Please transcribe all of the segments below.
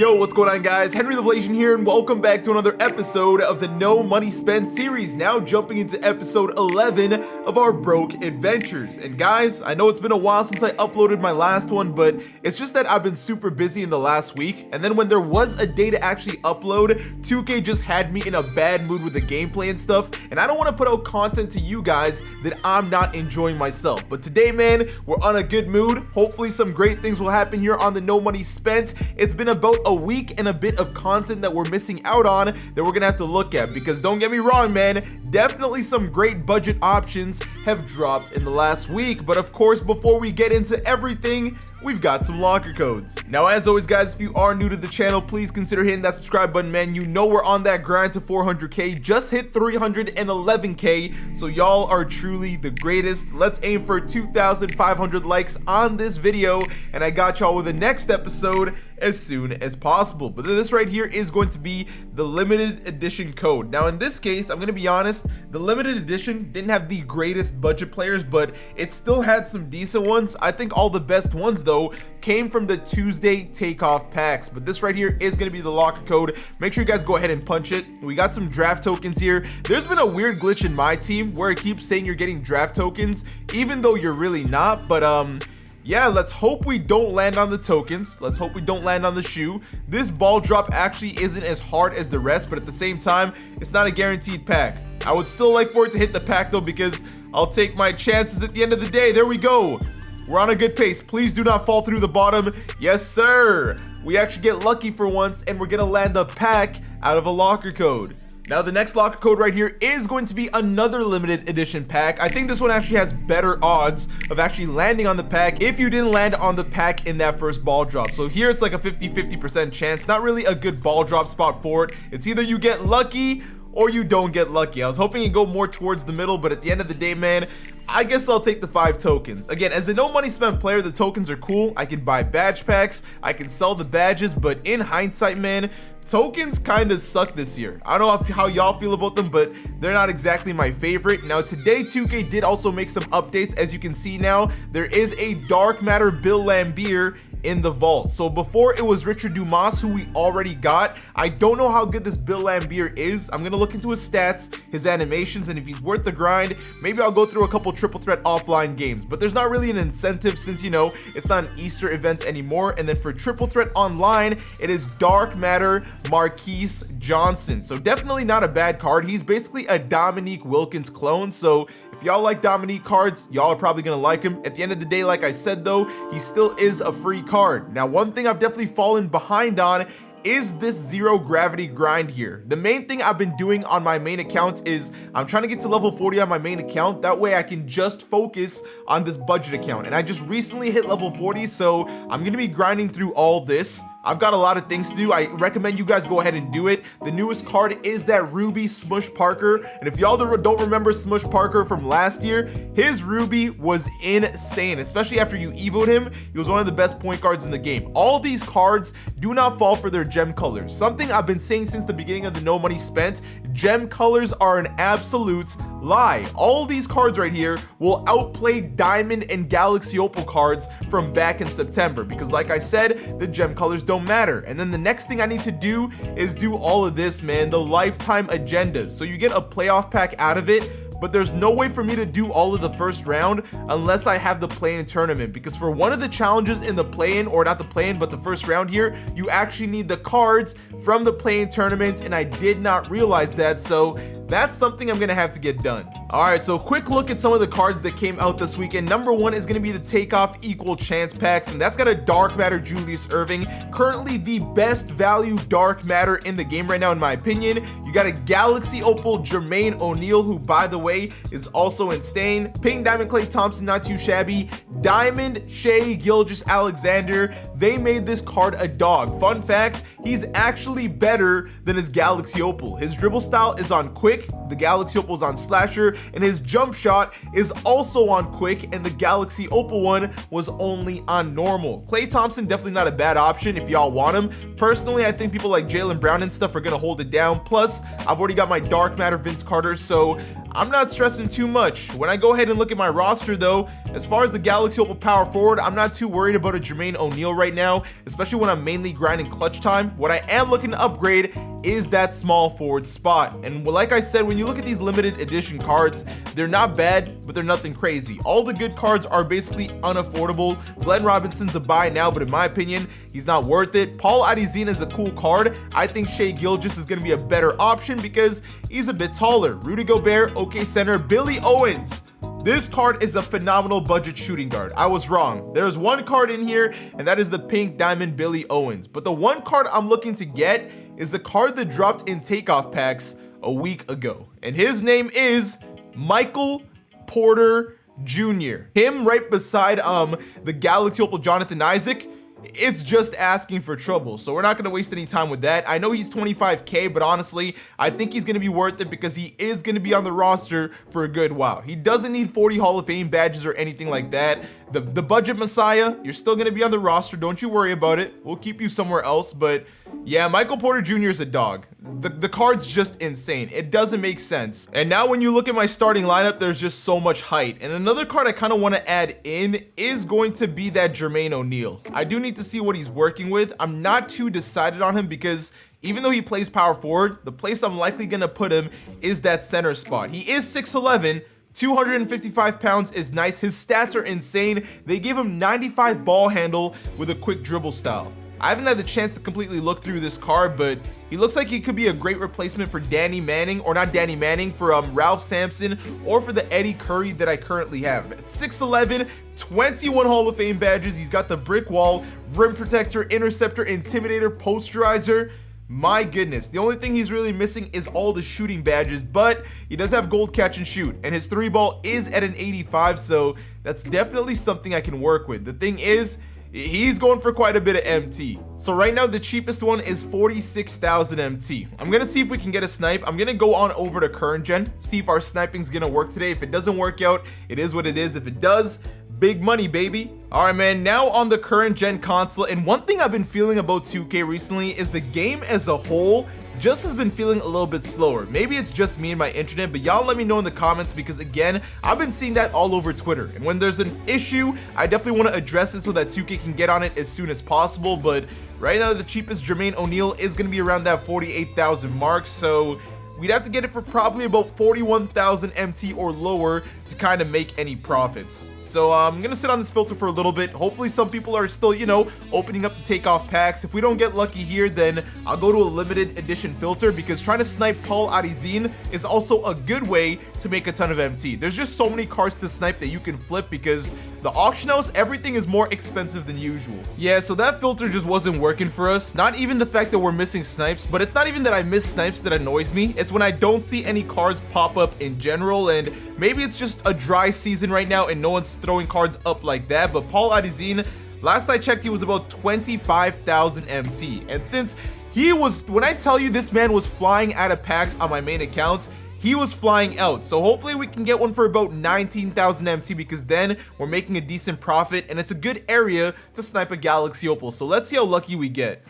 Yo, what's going on, guys? Henry the Blasian here, and welcome back to another episode of the No Money Spent series, now jumping into episode 11 of our Broke Adventures. And guys, I know it's been a while since I uploaded my last one, but it's just that I've been super busy in the last week, and then when there was a day to actually upload, 2K just had me in a bad mood with the gameplay and stuff, and I don't want to put out content to you guys that I'm not enjoying myself. But today, man, we're on a good mood. Hopefully some great things will happen here on the No Money Spent. It's been about a week and a bit of content that we're missing out on that we're gonna have to look at, because don't get me wrong, man, definitely some great budget options have dropped in the last week. But of course, before we get into everything, we've got some locker codes. Now, as always, guys, if you are new to the channel, please consider hitting that subscribe button, man. You know we're on that grind to 400k, just hit 311k, so y'all are truly the greatest. Let's aim for 2,500 likes on this video, and I got y'all with the next episode as soon as possible. But this right here is going to be the limited edition code. Now, in this case, I'm going to be honest, the limited edition didn't have the greatest budget players, but it still had some decent ones. I think all the best ones, though, came from the Tuesday takeoff packs. But this right here is going to be the locker code. Make sure you guys go ahead and punch it. We got some draft tokens here. There's been a weird glitch in my team where it keeps saying you're getting draft tokens, even though you're really not. But yeah, let's hope we don't land on the tokens. Let's hope we don't land on the shoe. This ball drop actually isn't as hard as the rest, but at the same time, it's not a guaranteed pack. I would still like for it to hit the pack, though, because I'll take my chances at the end of the day. There we go. We're on a good pace. Please do not fall through the bottom. Yes, sir. We actually get lucky for once, and we're going to land a pack out of a locker code. Now, the next locker code right here is going to be another limited edition pack. I think this one actually has better odds of actually landing on the pack if you didn't land on the pack in that first ball drop. So here it's like a 50-50% chance. Not really a good ball drop spot for it. It's either you get lucky or you don't get lucky. I was hoping it'd go more towards the middle, but at the end of the day, man, I guess I'll take the 5 tokens. Again, as a no money spent player, the tokens are cool. I can buy badge packs, I can sell the badges, but in hindsight, man, tokens kind of suck this year. I don't know how y'all feel about them, but they're not exactly my favorite. Now, today, 2K did also make some updates. As you can see now, there is a Dark Matter Bill Laimbeer in the vault. So before it was Richard Dumas, who we already got. I don't know how good this Bill Laimbeer is. I'm gonna look into his stats, his animations, and if he's worth the grind, maybe I'll go through a couple triple threat offline games. But there's not really an incentive since, you know, it's not an Easter event anymore. And then for triple threat online, it is Dark Matter Marquise Johnson. So definitely not a bad card. He's basically a Dominique Wilkins clone. So if y'all like Dominique cards, y'all are probably gonna like him. At the end of the day, like I said, though, he still is a free card. Now, one thing I've definitely fallen behind on is this zero gravity grind here. The main thing I've been doing on my main account is I'm trying to get to level 40 on my main account. That way I can just focus on this budget account. And I just recently hit level 40, so I'm gonna be grinding through all this. I've got a lot of things to do. I recommend you guys go ahead and do it. The newest card is that Ruby Smush Parker. And if y'all don't remember Smush Parker from last year, his Ruby was insane, especially after you evoed him. He was one of the best point guards in the game. All these cards do not fall for their gem colors. Something I've been saying since the beginning of the No Money Spent, gem colors are an absolute lie. All these cards right here will outplay Diamond and Galaxy Opal cards from back in September, because like I said, the gem colors don't matter. And then the next thing I need to do is do all of this, man, the lifetime agendas. So you get a playoff pack out of it, but there's no way for me to do all of the first round unless I have the play-in tournament, because for one of the challenges in the play-in, or not the play-in, but the first round here, you actually need the cards from the play-in tournament, and I did not realize that, so that's something I'm gonna have to get done. All right, so quick look at some of the cards that came out this weekend. Number one is gonna be the Takeoff Equal Chance packs, and that's got a Dark Matter Julius Erving, currently the best value Dark Matter in the game right now, in my opinion. You got a Galaxy Opal Jermaine O'Neal, who, by the way, is also insane. Pink Diamond Klay Thompson, not too shabby. Diamond Shea Gilgeous-Alexander, they made this card a dog. Fun fact, he's actually better than his Galaxy Opal. His dribble style is on quick, the Galaxy Opal's on Slasher, and his jump shot is also on Quick, and the Galaxy Opal one was only on Normal. Klay Thompson, definitely not a bad option if y'all want him. Personally, I think people like Jaylen Brown and stuff are gonna hold it down. Plus, I've already got my Dark Matter Vince Carter, so I'm not stressing too much. When I go ahead and look at my roster though, as far as the Galaxy Opal power forward, I'm not too worried about a Jermaine O'Neal right now, especially when I'm mainly grinding clutch time. What I am looking to upgrade is that small forward spot. And like I said, when you look at these limited edition cards, they're not bad, but they're nothing crazy. All the good cards are basically unaffordable. Glenn Robinson's a buy now, but in my opinion, he's not worth it. Paul Addison is a cool card. I think Shai Gilgeous is going to be a better option because he's a bit taller. Rudy Gobert, okay center. Billy Owens. This card is a phenomenal budget shooting guard. I was wrong. There's one card in here, and that is the pink diamond Billy Owens. But the one card I'm looking to get is the card that dropped in takeoff packs a week ago. And his name is Michael Porter Jr. Him right beside the Galaxy Opal Jonathan Isaac. It's just asking for trouble, so we're not going to waste any time with that. I know he's 25k, but honestly, I think he's going to be worth it because he is going to be on the roster for a good while. He doesn't need 40 Hall of Fame badges or anything like that. The budget messiah, you're still going to be on the roster. Don't you worry about it. We'll keep you somewhere else, but yeah, Michael Porter Jr. is a dog. The card's just insane. It doesn't make sense. And now when you look at my starting lineup, there's just so much height. And another card I kind of want to add in is going to be that Jermaine O'Neal. I do need to see what he's working with. I'm not too decided on him because even though he plays power forward, the place I'm likely going to put him is that center spot. He is 6'11", 255 pounds is nice. His stats are insane. They give him 95 ball handle with a quick dribble style. I haven't had the chance to completely look through this card, but he looks like he could be a great replacement for Danny Manning, or not Danny Manning, for Ralph Sampson, or for the Eddie Curry that I currently have. At 6'11", 21 Hall of Fame badges. He's got the brick wall, rim protector, interceptor, intimidator, posterizer. My goodness, the only thing he's really missing is all the shooting badges, but he does have gold catch and shoot, and his 3-ball is at an 85, so that's definitely something I can work with. The thing is, he's going for quite a bit of MT. So right now, the cheapest one is 46,000 MT. I'm gonna see if we can get a snipe. I'm gonna go on over to current gen, see if our sniping's gonna work today. If it doesn't work out, it is what it is. If it does, big money, baby. All right, man, now on the current gen console, and one thing I've been feeling about 2K recently is the game as a whole just has been feeling a little bit slower. Maybe it's just me and my internet, but y'all let me know in the comments because again, I've been seeing that all over Twitter. And when there's an issue, I definitely want to address it so that 2K can get on it as soon as possible. But right now, the cheapest Jermaine O'Neal is going to be around that 48,000 mark. So we'd have to get it for probably about 41,000 MT or lower to kind of make any profits. So I'm gonna sit on this filter for a little bit. Hopefully some people are still, you know, opening up the takeoff packs. If we don't get lucky here, then I'll go to a limited edition filter because trying to snipe Paul Addison is also a good way to make a ton of MT. There's just so many cards to snipe that you can flip because the auction house, everything is more expensive than usual. Yeah, so that filter just wasn't working for us. Not even the fact that we're missing snipes, but it's not even that I miss snipes that annoys me. It's when I don't see any cards pop up in general, and maybe it's just a dry season right now and no one's throwing cards up like that. But Paul Addison, last I checked, he was about 25,000 MT. And since he was, when I tell you this man was flying out of packs on my main account, he was flying out. So hopefully we can get one for about 19,000 MT because then we're making a decent profit and it's a good area to snipe a Galaxy Opal. So let's see how lucky we get.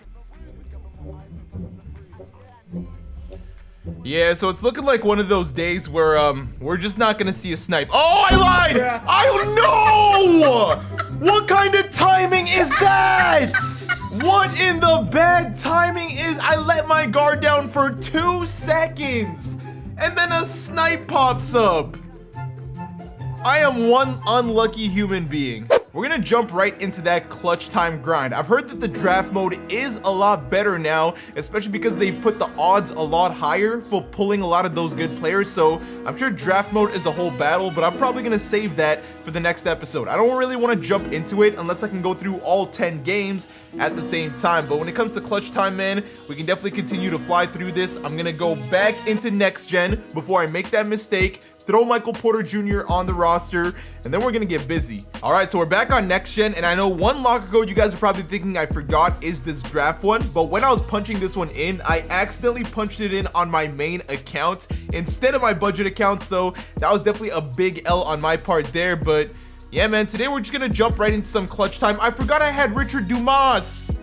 Yeah, so it's looking like one of those days where we're just not gonna see a snipe. Oh, I lied! Yeah. I know! What kind of timing is that? What in the bad timing is I let my guard down for 2 seconds and then a snipe pops up. I am one unlucky human being. We're gonna jump right into that clutch time grind. I've heard that the draft mode is a lot better now, especially because they've put the odds a lot higher for pulling a lot of those good players. So I'm sure draft mode is a whole battle, but I'm probably gonna save that for the next episode. I don't really want to jump into it unless I can go through all 10 games at the same time. But when it comes to clutch time, man, we can definitely continue to fly through this. I'm gonna go back into next gen before I make that mistake, throw Michael Porter Jr. on the roster, and then we're gonna get busy. All right, so we're back on next gen, and I know one locker code you guys are probably thinking I forgot is this draft one, but when I was punching this one in, I accidentally punched it in on my main account instead of my budget account, so that was definitely a big L on my part there. But yeah, man, today we're just gonna jump right into some clutch time. I forgot I had Richard Dumas.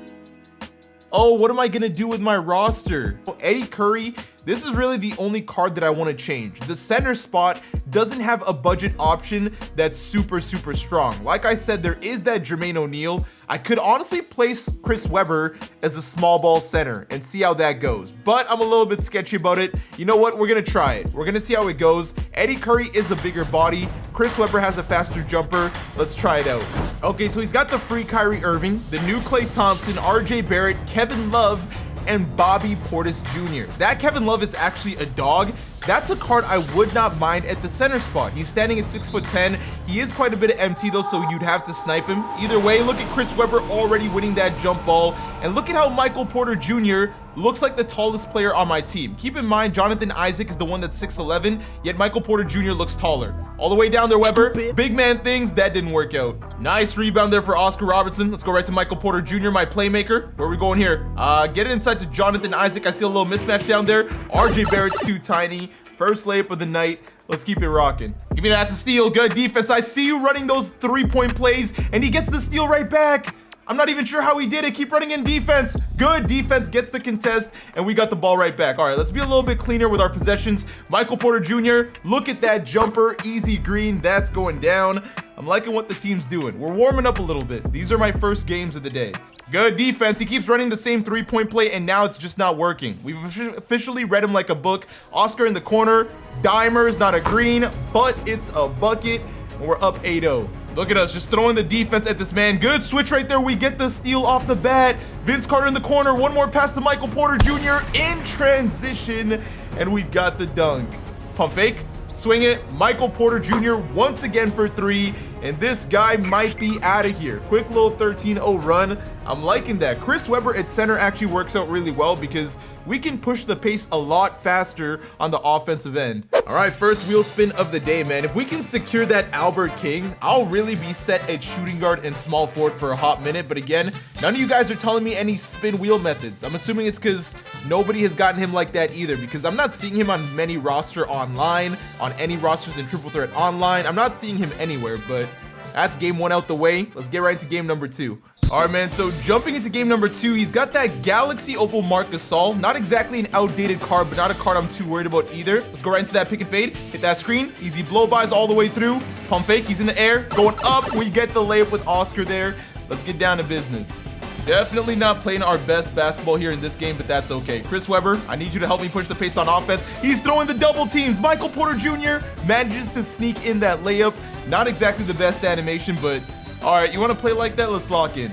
Oh, what am I gonna do with my roster? Eddie Curry, this is really the only card that I want to change. The center spot doesn't have a budget option that's super strong. Like I said, there is that Jermaine O'Neal. I could honestly place Chris Webber as a small ball center and see how that goes, but I'm a little bit sketchy about it. You know what? We're gonna try it. We're gonna see how it goes. Eddie Curry is a bigger body. Chris Webber has a faster jumper. Let's try it out. Okay, so he's got the free Kyrie Irving, the new Klay Thompson, RJ Barrett, Kevin Love, and Bobby Portis Jr. That Kevin Love is actually a dog. That's a card I would not mind at the center spot. He's standing at 6'10". He is quite a bit of MT though, so you'd have to snipe him. Either way, look at Chris Webber already winning that jump ball. And look at how Michael Porter Jr. looks like the tallest player on my team. Keep in mind, Jonathan Isaac is the one that's 6'11", yet Michael Porter Jr. looks taller. All the way down there, Webber. Big man things, that didn't work out. Nice rebound there for Oscar Robertson. Let's go right to Michael Porter Jr., my playmaker. Where are we going here? Get it inside to Jonathan Isaac. I see a little mismatch down there. RJ Barrett's too tiny. First layup of the night. Let's keep it rocking. Give me that. That's a steal. Good defense. I see you running those 3-point plays, and he gets the steal right back. I'm not even sure how he did it. Keep running in defense. Good defense, gets the contest, and we got the ball right back. All right, let's be a little bit cleaner with our possessions. Michael Porter Jr., look at that jumper. Easy green. That's going down. I'm liking what the team's doing. We're warming up a little bit. These are my first games of the day. Good defense. He keeps running the same 3-point play, and now it's just not working. We've officially read him like a book. Oscar in the corner. Dimers, not a green, but it's a bucket, and we're up 8-0. Look at us, just throwing the defense at this man. Good switch right there. We get the steal off the bat. Vince Carter in the corner. One more pass to Michael Porter Jr. in transition, and we've got the dunk. Pump fake. Swing it. Michael Porter Jr. once again for 3, and this guy might be out of here. Quick little 13-0 run. I'm liking that. Chris Webber at center actually works out really well because we can push the pace a lot faster on the offensive end. All right, first wheel spin of the day, man. If we can secure that Albert King, I'll really be set at shooting guard and small forward for a hot minute. But again, none of you guys are telling me any spin wheel methods. I'm assuming it's because nobody has gotten him like that either, because I'm not seeing him on many roster online, on any rosters in Triple Threat Online. I'm not seeing him anywhere, but that's game 1 out the way. Let's get right into game number 2. All right, man, so jumping into game number 2, he's got that Galaxy Opal Marc Gasol. Not exactly an outdated card, but not a card I'm too worried about either. Let's go right into that pick and fade. Hit that screen. Easy blow-bys all the way through. Pump fake. He's in the air. Going up. We get the layup with Oscar there. Let's get down to business. Definitely not playing our best basketball here in this game, but that's okay. Chris Webber, I need you to help me push the pace on offense. He's throwing the double teams. Michael Porter Jr. manages to sneak in that layup. Not exactly the best animation, but all right, you want to play like that? Let's lock in.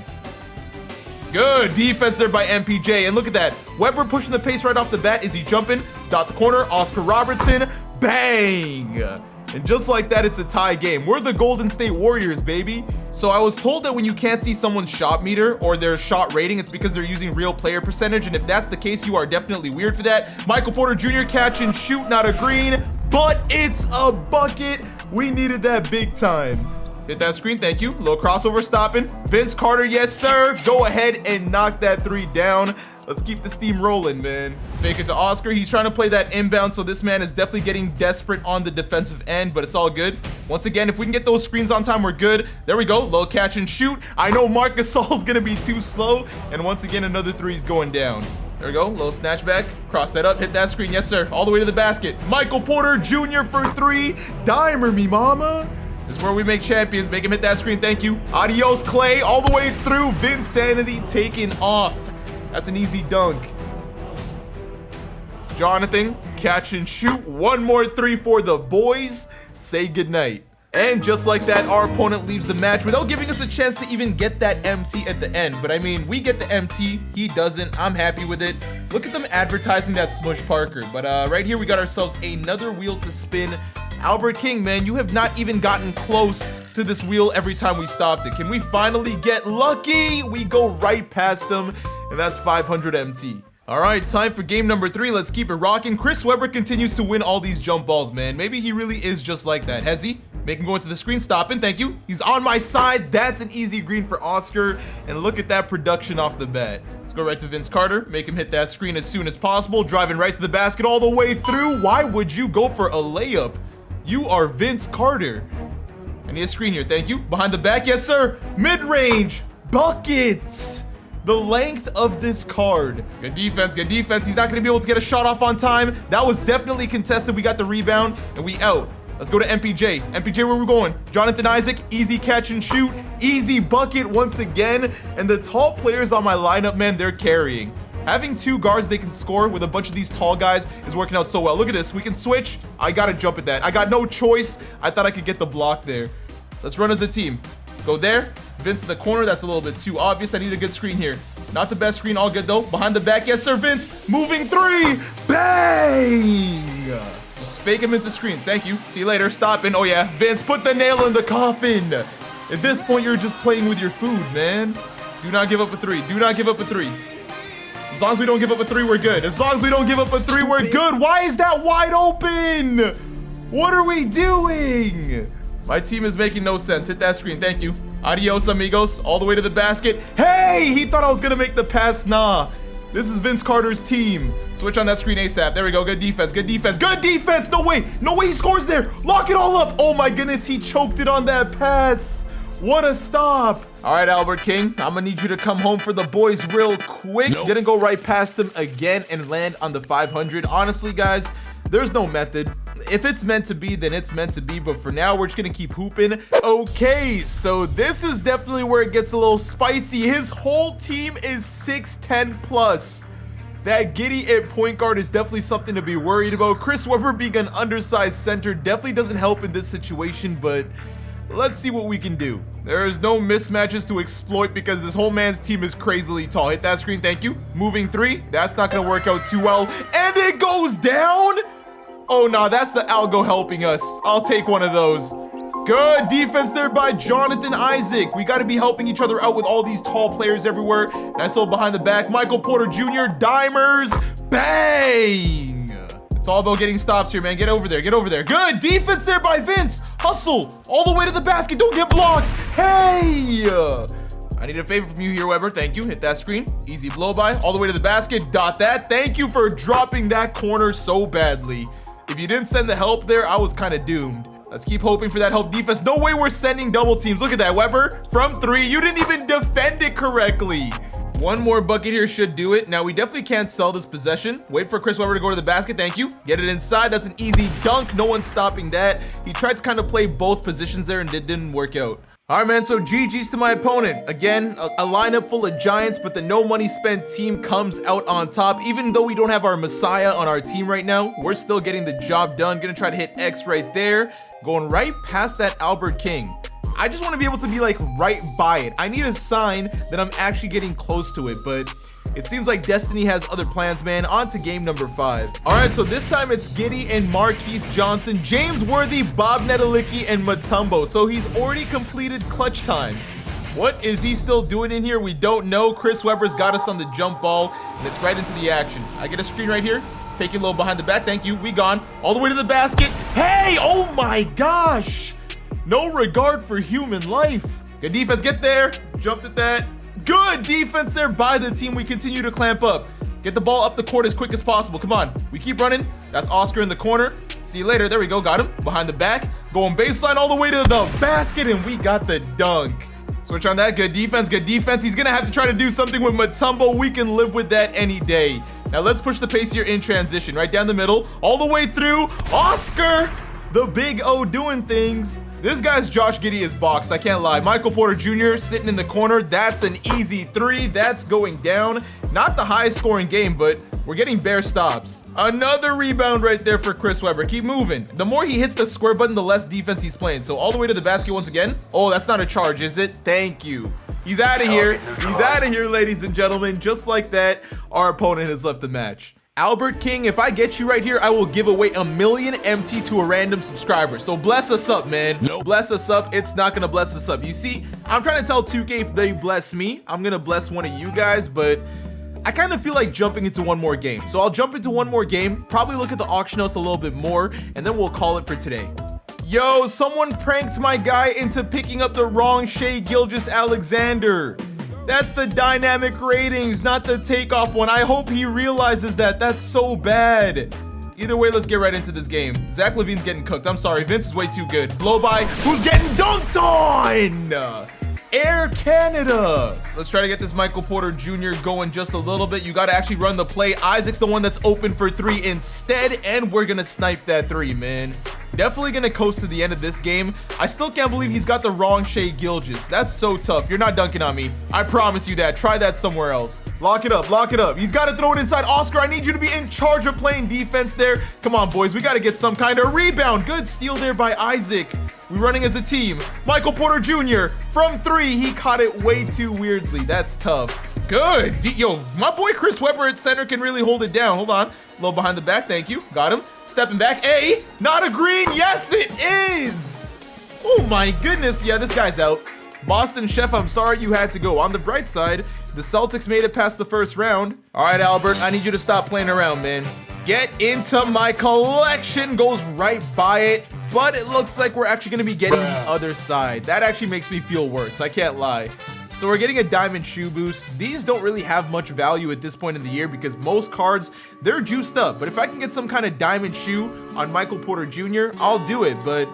Good defense there by MPJ, and look at that. Webber pushing the pace right off the bat. Is he jumping? Dot the corner. Oscar Robertson. Bang! And just like that, it's a tie game. We're the Golden State Warriors, baby. So I was told that when you can't see someone's shot meter or their shot rating, it's because they're using real player percentage. And if that's the case, you are definitely weird for that. Michael Porter Jr. catch and shoot, not a green, but it's a bucket. We needed that big time. Hit that screen, thank you. Little crossover stopping. Vince Carter, yes sir. Go ahead and knock that 3 down. Let's keep the steam rolling, man. Fake it to Oscar. He's trying to play that inbound, so this man is definitely getting desperate on the defensive end, but it's all good. Once again, if we can get those screens on time, we're good. There we go. Little catch and shoot. I know Marc Gasol's gonna be too slow, and once again, another 3 is going down. There we go. Little snatch back. Cross that up. Hit that screen. Yes, sir. All the way to the basket. Michael Porter Jr. for 3. Dimer me, mama. This is where we make champions. Make him hit that screen. Thank you. Adios, Clay. All the way through. Vinsanity taken off. That's an easy dunk. Jonathan, catch and shoot. One more 3 for the boys. Say goodnight. And just like that, our opponent leaves the match without giving us a chance to even get that MT at the end. But I mean, we get the MT. He doesn't. I'm happy with it. Look at them advertising that Smush Parker. But right here, we got ourselves another wheel to spin. Albert King, man, you have not even gotten close to this wheel every time we stopped it. Can we finally get lucky? We go right past them, and that's 500 MT. All right, time for game number 3. Let's keep it rocking. Chris Webber continues to win all these jump balls, man. Maybe he really is just like that. Has he? Make him go into the screen, stopping, thank you. He's on my side. That's an easy green for Oscar. And look at that production off the bat. Let's go right to Vince Carter. Make him hit that screen as soon as possible. Driving right to the basket all the way through. Why would you go for a layup? You are Vince Carter. I need a screen here, thank you. Behind the back, yes sir. Mid-range, buckets. The length of this card. Good defense, good defense. He's not gonna be able to get a shot off on time. That was definitely contested. We got the rebound and we out. Let's go to MPJ. MPJ, where we going? Jonathan Isaac, easy catch and shoot. Easy bucket once again. And the tall players on my lineup, man, they're carrying. Having 2 guards they can score with a bunch of these tall guys is working out so well. Look at this, we can switch. I gotta jump at that. I got no choice. I thought I could get the block there. Let's run as a team. Go there. Vince in the corner, that's a little bit too obvious. I need a good screen here. Not the best screen, all good though. Behind the back, yes sir, Vince. Moving 3, bang! Just fake him into screens, thank you. See you later, stopping. Oh yeah, Vince, put the nail in the coffin. At this point, you're just playing with your food, man. Do not give up a 3, do not give up a 3. As long as we don't give up a 3, we're good. As long as we don't give up a 3, we're good. Why is that wide open? What are we doing? My team is making no sense. Hit that screen, thank you. Adios, amigos. All the way to the basket. Hey, he thought I was gonna make the pass. Nah, this is Vince Carter's team. Switch on that screen ASAP. There we go, good defense, good defense, good defense. No way he scores there. Lock it all up. Oh my goodness, he choked it on that pass. What a stop. All right, Albert King, I'm gonna need you to come home for the boys real quick. Nope. Didn't go right past him again and land on the 500. Honestly, guys, there's no method. If it's meant to be, then it's meant to be, but for now, we're just gonna keep hooping. Okay, so this is definitely where it gets a little spicy. His whole team is 6'10 plus. That Giddy at point guard is definitely something to be worried about. Chris Webber being an undersized center definitely doesn't help in this situation, but let's see what we can do. There is no mismatches to exploit because this whole man's team is crazily tall. Hit that screen, thank you. Moving 3, that's not gonna work out too well. And it goes down? Oh, nah, that's the algo helping us. I'll take one of those. Good defense there by Jonathan Isaac. We got to be helping each other out with all these tall players everywhere. Nice little behind the back. Michael Porter Jr., dimers. Bang! It's all about getting stops here, man. Get over there. Get over there. Good defense there by Vince. Hustle all the way to the basket. Don't get blocked. Hey! I need a favor from you here, Webber. Thank you. Hit that screen. Easy blow by. All the way to the basket. Dot that. Thank you for dropping that corner so badly. If you didn't send the help there, I was kind of doomed. Let's keep hoping for that help defense. No way we're sending double teams. Look at that, Webber. From 3, you didn't even defend it correctly. One more bucket here should do it. Now, we definitely can't sell this possession. Wait for Chris Webber to go to the basket. Thank you. Get it inside. That's an easy dunk. No one's stopping that. He tried to kind of play both positions there and it didn't work out. All right, man, so GG's to my opponent. Again, a lineup full of giants, but the no money spent team comes out on top. Even though we don't have our Messiah on our team right now, we're still getting the job done. Gonna try to hit X right there. Going right past that Albert King. I just want to be able to be like right by it. I need a sign that I'm actually getting close to it, but it seems like Destiny has other plans, man. On to game number 5. All right, so this time it's Giddy and Marquise Johnson, James Worthy, Bob Nedalicki, and Mutombo. So he's already completed clutch time. What is he still doing in here? We don't know. Chris Webber's got us on the jump ball, and it's right into the action. I get a screen right here. Faking low behind the back. Thank you. We gone. All the way to the basket. Hey! Oh my gosh! No regard for human life. Good defense. Get there. Jumped at that. Good defense there by the team. We continue to clamp up. Get the ball up the court as quick as possible. Come on. We keep running. That's Oscar in the corner. See you later. There we go. Got him. Behind the back. Going baseline all the way to the basket, and we got the dunk. Switch on that. Good defense. Good defense. He's going to have to try to do something with Mutombo. We can live with that any day. Now let's push the pace here in transition. Right down the middle. All the way through. Oscar, the big O, doing things. This guy's Josh Giddey is boxed, I can't lie. Michael Porter Jr. sitting in the corner. That's an easy 3. That's going down. Not the highest scoring game, but we're getting bare stops. Another rebound right there for Chris Webber. Keep moving. The more he hits the square button, the less defense he's playing. So all the way to the basket once again. Oh, that's not a charge, is it? Thank you. He's out of here. He's out of here, ladies and gentlemen. Just like that, our opponent has left the match. Albert King, if I get you right here, I will give away 1 million MT to a random subscriber. So bless us up, man. Nope. Bless us up. It's not gonna bless us up. You see, I'm trying to tell 2K if they bless me, I'm gonna bless one of you guys, but I kind of feel like jumping into one more game. So I'll jump into one more game, probably look at the auction house a little bit more, and then we'll call it for today. Yo, someone pranked my guy into picking up the wrong Shea Gilgeous-Alexander. That's the dynamic ratings, not the takeoff one. I hope he realizes that. That's so bad. Either way, let's get right into this game. Zach LaVine's getting cooked. I'm sorry, Vince is way too good. Blow by, who's getting dunked on? Air Canada. Let's try to get this Michael Porter Jr. going just a little bit. You got to actually run the play. Isaac's the one that's open for three instead, and we're going to snipe that three, man. Definitely going to coast to the end of this game. I still can't believe he's got the wrong Shea Gilgeous. That's so tough. You're not dunking on me. I promise you that. Try that somewhere else. Lock it up. Lock it up. He's got to throw it inside. Oscar, I need you to be in charge of playing defense there. Come on, boys. We got to get some kind of rebound. Good steal there by Isaac. We're running as a team. Michael Porter Jr. from three. He caught it way too weirdly. That's tough. Good. Yo, my boy Chris Webber at center can really hold it down. Hold on. A little behind the back. Thank you. Got him. Stepping back. A. Not a green. Yes, it is. Oh, my goodness. Yeah, this guy's out. Boston Chef, I'm sorry you had to go. On the bright side, the Celtics made it past the first round. All right, Albert, I need you to stop playing around, man. Get into my collection. Goes right by it, but it looks like we're actually going to be getting the other side. That actually makes me feel worse. I can't lie. So we're getting a diamond shoe boost. These don't really have much value at this point in the year because most cards, they're juiced up. But if I can get some kind of diamond shoe on Michael Porter Jr., I'll do it. But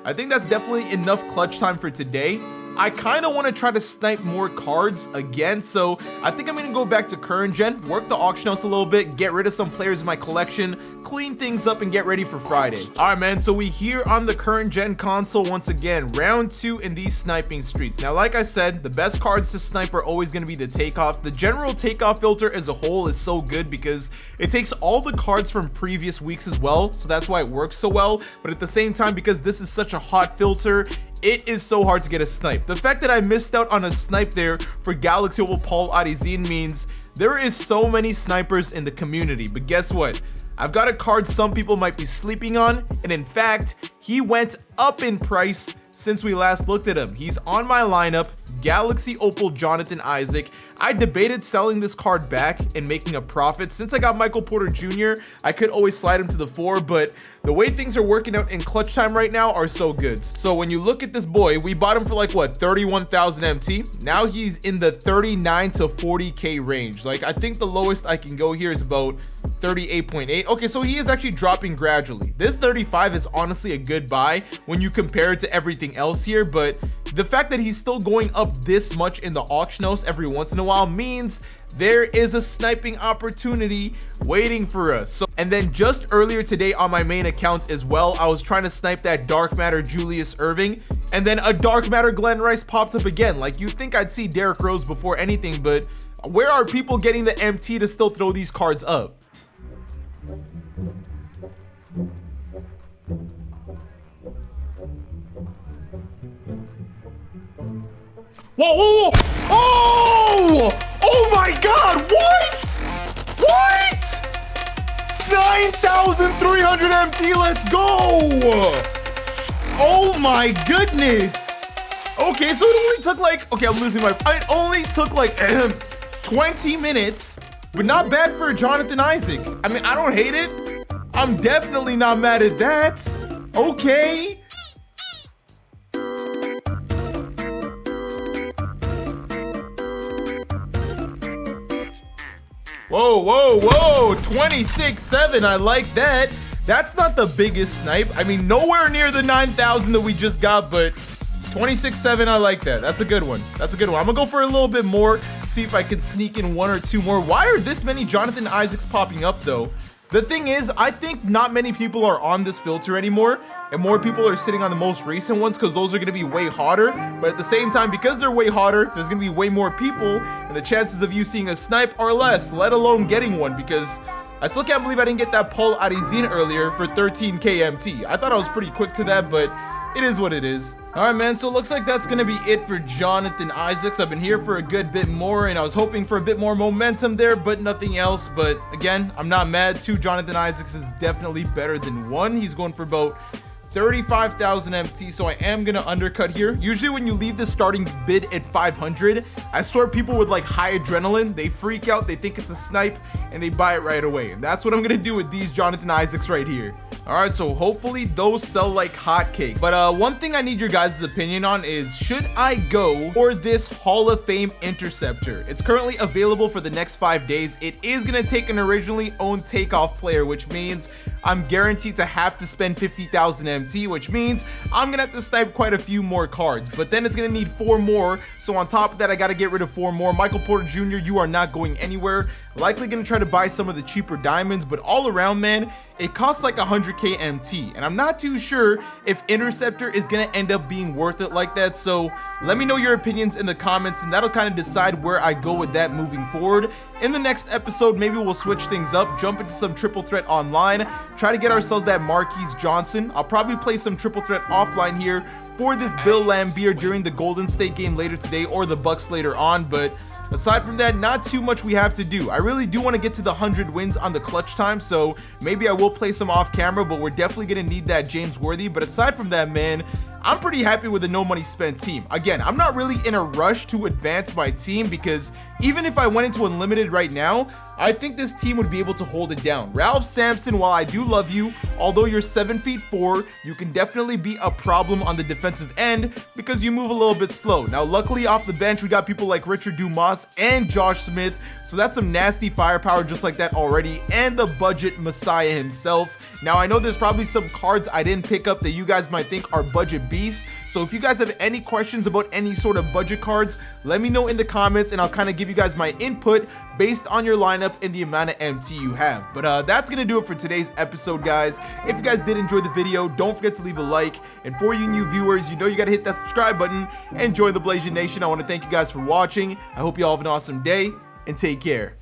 I think that's definitely enough clutch time for today. I kind of want to try to snipe more cards again, so I think I'm going to go back to current gen, work the auction house a little bit, get rid of some players in my collection, clean things up, and get ready for Friday. All right, man, so we here on the current gen console once again, round 2 in these sniping streets. Now, like I said, the best cards to snipe are always going to be the takeoffs. The general takeoff filter as a whole is so good because it takes all the cards from previous weeks as well, so that's why it works so well. But at the same time, because this is such a hot filter, it is so hard to get a snipe. The fact that I missed out on a snipe there for Galaxy Opal Paul Arizin means there is so many snipers in the community. But guess what? I've got a card some people might be sleeping on, and in fact, he went up in price since we last looked at him. He's on my lineup, Galaxy Opal Jonathan Isaac. I debated selling this card back and making a profit. Since I got Michael Porter Jr., I could always slide him to the 4, but the way things are working out in clutch time right now are so good. So when you look at this boy, we bought him for like what, 31,000 MT. Now he's in the 39 to 40k range. Like, I think the lowest I can go here is about 38.8. Okay, so he is actually dropping gradually. This 35 is honestly a good buy when you compare it to everything else here, but the fact that he's still going up this much in the auction house every once in a while means there is a sniping opportunity waiting for us. So, and then just earlier today on my main account as well, I was trying to snipe that Dark Matter Julius Irving, and then a Dark Matter Glenn Rice popped up again. Like, you'd think I'd see Derrick Rose before anything, but where are people getting the MT to still throw these cards up? Whoa, whoa, whoa! Oh! Oh my god, what? What? 9,300 MT, let's go! Oh my goodness! Okay, so it only took like, okay, I'm losing my, it only took like 20 minutes, but not bad for Jonathan Isaac. I mean, I don't hate it. I'm definitely not mad at that. Okay. Whoa, whoa, whoa, 26.7, I like that. That's not the biggest snipe. I mean, nowhere near the 9,000 that we just got, but 26.7, I like that. That's a good one. That's a good one. I'm gonna go for a little bit more, see if I can sneak in 1 or 2 more. Why are this many Jonathan Isaacs popping up though? The thing is, I think not many people are on this filter anymore, and more people are sitting on the most recent ones because those are going to be way hotter. But at the same time, because they're way hotter, there's going to be way more people, and the chances of you seeing a snipe are less, let alone getting one, because I still can't believe I didn't get that Paul Arizin earlier for 13k MT. I thought I was pretty quick to that, but it is what it is. All right, man, so it looks like that's gonna be it for Jonathan Isaacs. I've been here for a good bit more, and I was hoping for a bit more momentum there, but nothing else. But again, I'm not mad. 2 Jonathan Isaacs is definitely better than 1. He's going for about 35,000 MT, so I am gonna undercut here. Usually when you leave the starting bid at 500, I swear people with like high adrenaline, they freak out, they think it's a snipe, and they buy it right away. And that's what I'm gonna do with these Jonathan Isaacs right here. All right, so hopefully those sell like hotcakes. But one thing I need your guys' opinion on is, should I go for this Hall of Fame interceptor? It's currently available for the next 5 days. It is gonna take an originally owned takeoff player, which means I'm guaranteed to have to spend 50,000 MT, which means I'm gonna have to snipe quite a few more cards. But then it's gonna need 4 more. So on top of that, I gotta get rid of 4 more. Michael Porter Jr., you are not going anywhere. Likely gonna try to buy some of the cheaper diamonds, but all around, man, it costs like 100k MT, and I'm not too sure if interceptor is gonna end up being worth it like that. So let me know your opinions in the comments, and that'll kind of decide where I go with that moving forward. In the next episode, maybe we'll switch things up, jump into some triple threat online, try to get ourselves that Marquise Johnson. I'll probably play some triple threat offline here for this Bill Laimbeer during the Golden State game later today, or the Bucks later on. But aside from that, not too much we have to do. I really do want to get to the 100 wins on the clutch time, so maybe I will play some off camera, but we're definitely going to need that James Worthy. But aside from that, man, I'm pretty happy with the no money spent team. Again, I'm not really in a rush to advance my team, because even if I went into unlimited right now, I think this team would be able to hold it down. Ralph Sampson, while I do love you, although you're 7'4", you can definitely be a problem on the defensive end because you move a little bit slow. Now, luckily off the bench, we got people like Richard Dumas and Josh Smith, so that's some nasty firepower just like that already, and the budget messiah himself. Now, I know there's probably some cards I didn't pick up that you guys might think are budget beasts, so if you guys have any questions about any sort of budget cards, let me know in the comments, and I'll kind of give you guys my input based on your lineup and the amount of MT you have. But that's gonna do it for today's episode, guys. If you guys did enjoy the video, don't forget to leave a like, and for you new viewers, you know you gotta hit that subscribe button and join the Blasian Nation. I want to thank you guys for watching. I hope you all have an awesome day, and take care.